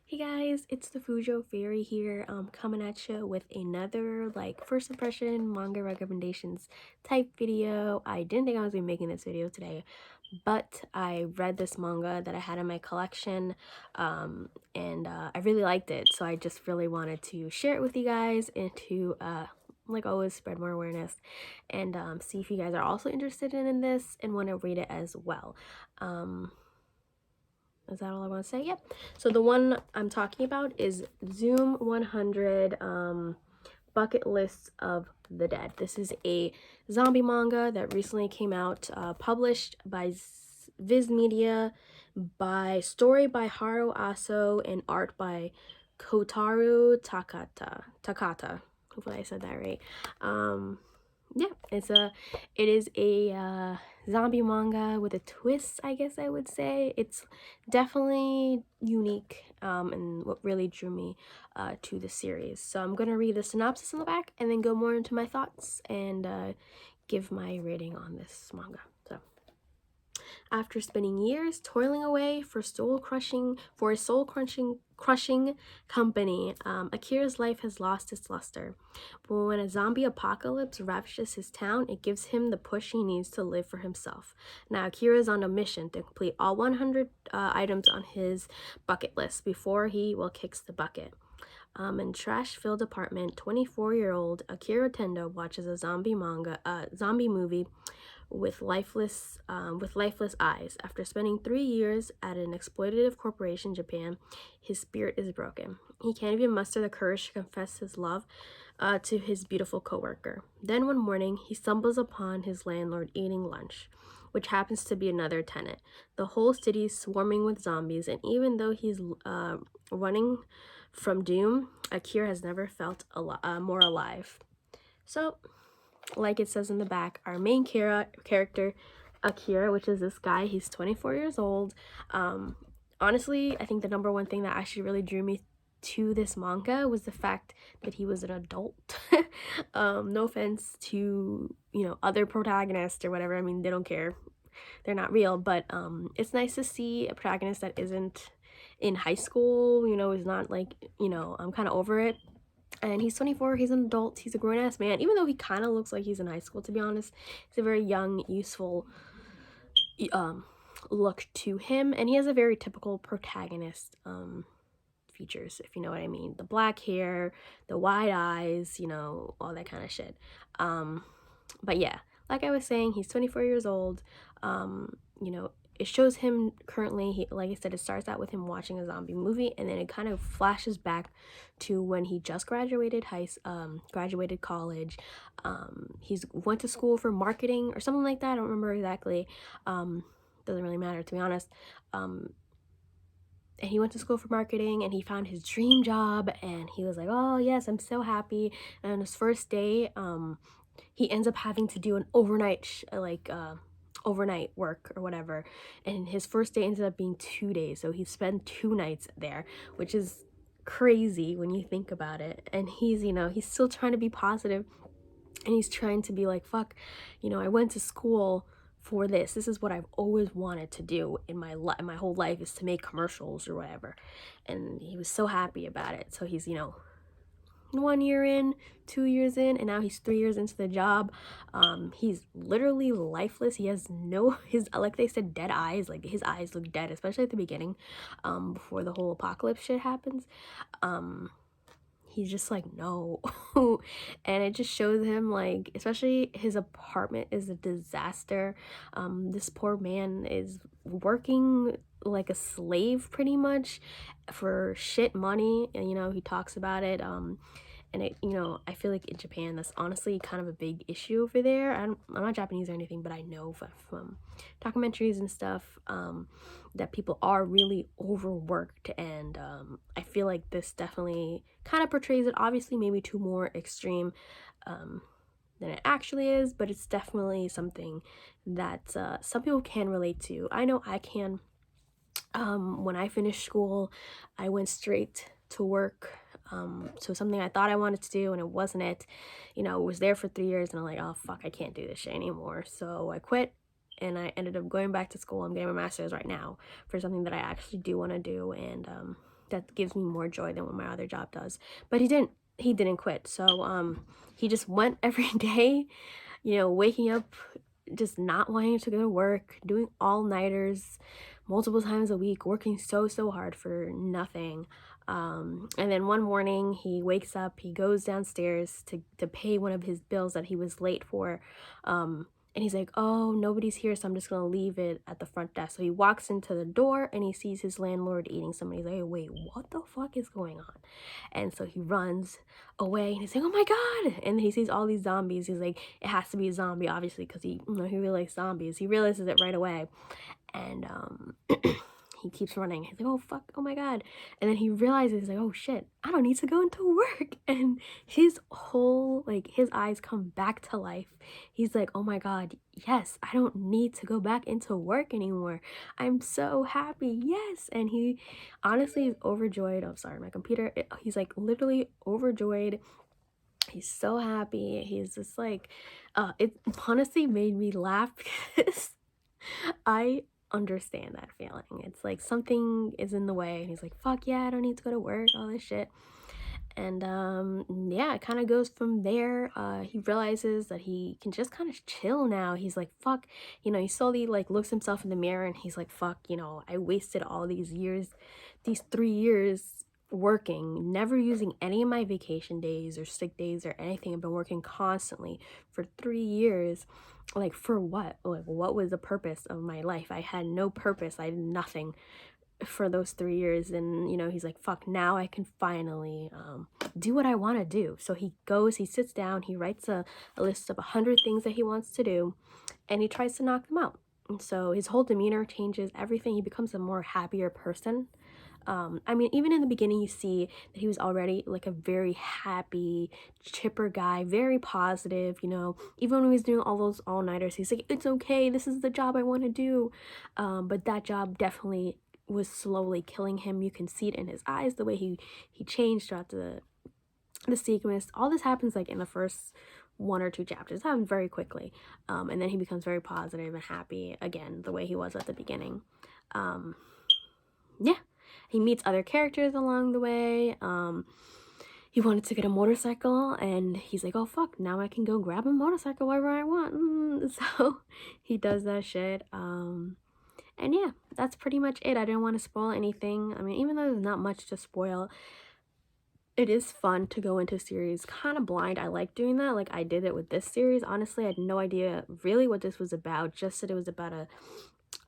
Hey guys, it's the Fujo Fairy here, coming at you with another first impression manga recommendations type video. I didn't think I was gonna be making this video today, but I read this manga that I had in my collection, and I really liked it, so I just really wanted to share it with you guys and to like always spread more awareness and see if you guys are also interested in this and want to read it as well. Is that all I want to say? Yep. So the one I'm talking about is ZOM 100 Bucket Lists of the Dead. This is a zombie manga that recently came out, published by Viz Media, by story by Haru Aso and art by Kotaru Takata. Hopefully I said that right. Yeah, it is a zombie manga with a twist, I guess I would say. It's definitely unique, and what really drew me to the series. So I'm gonna read the synopsis in the back and then go more into my thoughts and give my rating on this manga. So after spending years toiling away for a soul-crushing company, Akira's life has lost its luster. But when a zombie apocalypse ravages his town, it gives him the push he needs to live for himself. Now, Akira is on a mission to complete all 100 items on his bucket list before he kicks the bucket. In trash-filled apartment, 24-year-old Akira Tendo watches a zombie movie with lifeless eyes. After spending 3 years at an exploitative corporation in Japan, his spirit is broken. He can't even muster the courage to confess his love to his beautiful coworker. Then one morning, he stumbles upon his landlord eating lunch, which happens to be another tenant. The whole city is swarming with zombies, and even though he's running from doom, Akira has never felt more alive. So, like it says in the back, our main character, Akira, which is this guy, he's 24 years old. Honestly, I think the number one thing that actually really drew me to this manga was the fact that he was an adult. No offense to, other protagonists or whatever. I mean, they don't care. They're not real, but it's nice to see a protagonist that isn't in high school, is not like, I'm kind of over it. And he's 24, he's an adult, he's a grown-ass man, even though he kind of looks like he's in high school, to be honest. He's a very young, useful look to him, and he has a very typical protagonist features, if you know what I mean. The black hair, the wide eyes, all that kind of shit. But yeah, like I was saying, he's 24 years old. It shows him currently, like I said, it starts out with him watching a zombie movie, and then it kind of flashes back to when he just graduated college. He's went to school for marketing or something like that. I don't remember exactly. Doesn't really matter, to be honest. And he went to school for marketing, and he found his dream job, and he was like, oh yes, I'm so happy. And on his first day, he ends up having to do an overnight work or whatever, and his first day ended up being 2 days, so he spent 2 nights there, which is crazy when you think about it. And he's still trying to be positive, and he's trying to be like, fuck, I went to school for this is what I've always wanted to do in my whole life, is to make commercials or whatever. And he was so happy about it. So he's 1 year in, 2 years in, and now he's 3 years into the job. He's literally lifeless. He has his, like they said, dead eyes. Like, his eyes look dead, especially at the beginning, before the whole apocalypse shit happens. He's just like, no. And it just shows him, like, especially his apartment is a disaster. This poor man is working like a slave pretty much for shit money, and he talks about it. And it, I feel like in Japan, that's honestly kind of a big issue over there. I'm not Japanese or anything, but I know from documentaries and stuff, that people are really overworked. And I feel like this definitely kind of portrays it, obviously maybe to more extreme than it actually is, but it's definitely something that some people can relate to. I know I can. When I finished school, I went straight to work. So something I thought I wanted to do, and it wasn't it. Was there for 3 years, and I'm like, oh fuck, I can't do this shit anymore. So I quit, and I ended up going back to school. I'm getting my master's right now for something that I actually do want to do, and that gives me more joy than what my other job does. But he didn't quit. So he just went every day, you know, waking up just not wanting to go to work, doing all-nighters multiple times a week, working so hard for nothing. And then one morning he wakes up, he goes downstairs to pay one of his bills that he was late for. And he's like, oh, nobody's here, so I'm just gonna leave it at the front desk. So he walks into the door and he sees his landlord eating something. He's like, hey, wait, what the fuck is going on? And so he runs away and he's like, oh my god. And he sees all these zombies. He's like, it has to be a zombie, obviously, because he, you know, he really likes zombies. He realizes it right away. And he keeps running. He's like, oh fuck, oh my god. And then he realizes, he's like, oh shit, I don't need to go into work. And his whole, like, his eyes come back to life. He's like, oh my god, yes, I don't need to go back into work anymore. I'm so happy, yes. And he honestly is overjoyed. Oh, sorry, my computer. He's like literally overjoyed. He's so happy. He's just like, it honestly made me laugh because I understand that feeling. It's like something is in the way and he's like, fuck yeah, I don't need to go to work, all this shit. And yeah, it kind of goes from there. He realizes that he can just kind of chill now. He's like, fuck, you know, he slowly like looks himself in the mirror and he's like, fuck, you know, I wasted all these years, these 3 years working, never using any of my vacation days or sick days or anything. I've been working constantly for 3 years. Like, for what? Like, what was the purpose of my life? I had no purpose. I did nothing for those 3 years. And, you know, he's like, fuck, now I can finally do what I want to do. So he goes, he sits down, he writes a list of 100 things that he wants to do, and he tries to knock them out. And so his whole demeanor changes, everything. He becomes a more happier person. I mean, even in the beginning, you see that he was already like a very happy, chipper guy, very positive, you know, even when he was doing all those all-nighters, he's like, it's okay, this is the job I want to do. But that job definitely was slowly killing him. You can see it in his eyes, the way he changed throughout the sequence. All this happens like in the first 1 or 2 chapters. It happens very quickly. And then he becomes very positive and happy again, the way he was at the beginning. Yeah, he meets other characters along the way. He wanted to get a motorcycle and he's like, oh fuck, now I can go grab a motorcycle wherever I want. So he does that shit. And yeah, that's pretty much it. I didn't want to spoil anything. I mean, even though there's not much to spoil, it is fun to go into series kind of blind. I like doing that. Like, I did it with this series. Honestly, I had no idea really what this was about. Just that it was about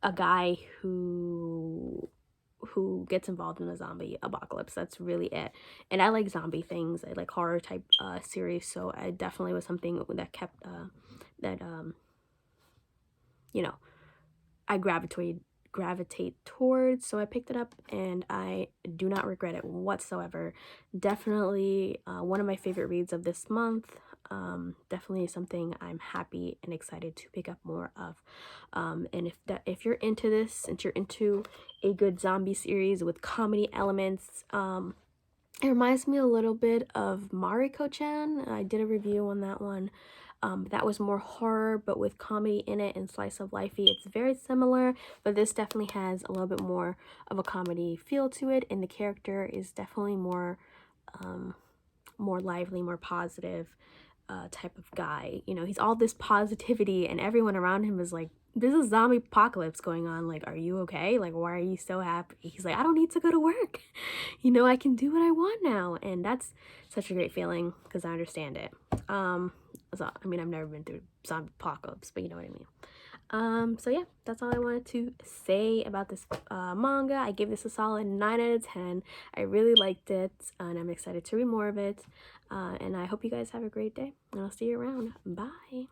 a guy who gets involved in a zombie apocalypse. That's really it. And I like zombie things. I like horror type series, so I definitely was something that kept you know, I gravitate towards. So I picked it up and I do not regret it whatsoever. Definitely one of my favorite reads of this month. Definitely something I'm happy and excited to pick up more of. And if you're into this, since you're into a good zombie series with comedy elements, it reminds me a little bit of Mariko-chan. I did a review on that one. That was more horror, but with comedy in it and slice of lifey. It's very similar, but this definitely has a little bit more of a comedy feel to it, and the character is definitely more lively, more positive type of guy. You know, he's all this positivity, and everyone around him is like, "There's a zombie apocalypse going on. Like, are you okay? Like, why are you so happy?" He's like, "I don't need to go to work. You know, I can do what I want now," and that's such a great feeling because I understand it. So I mean, I've never been through zombie apocalypse, but you know what I mean. So yeah, that's all I wanted to say about this manga. I gave this a solid 9 out of 10. I really liked it, and I'm excited to read more of it. And I hope you guys have a great day, and I'll see you around. Bye.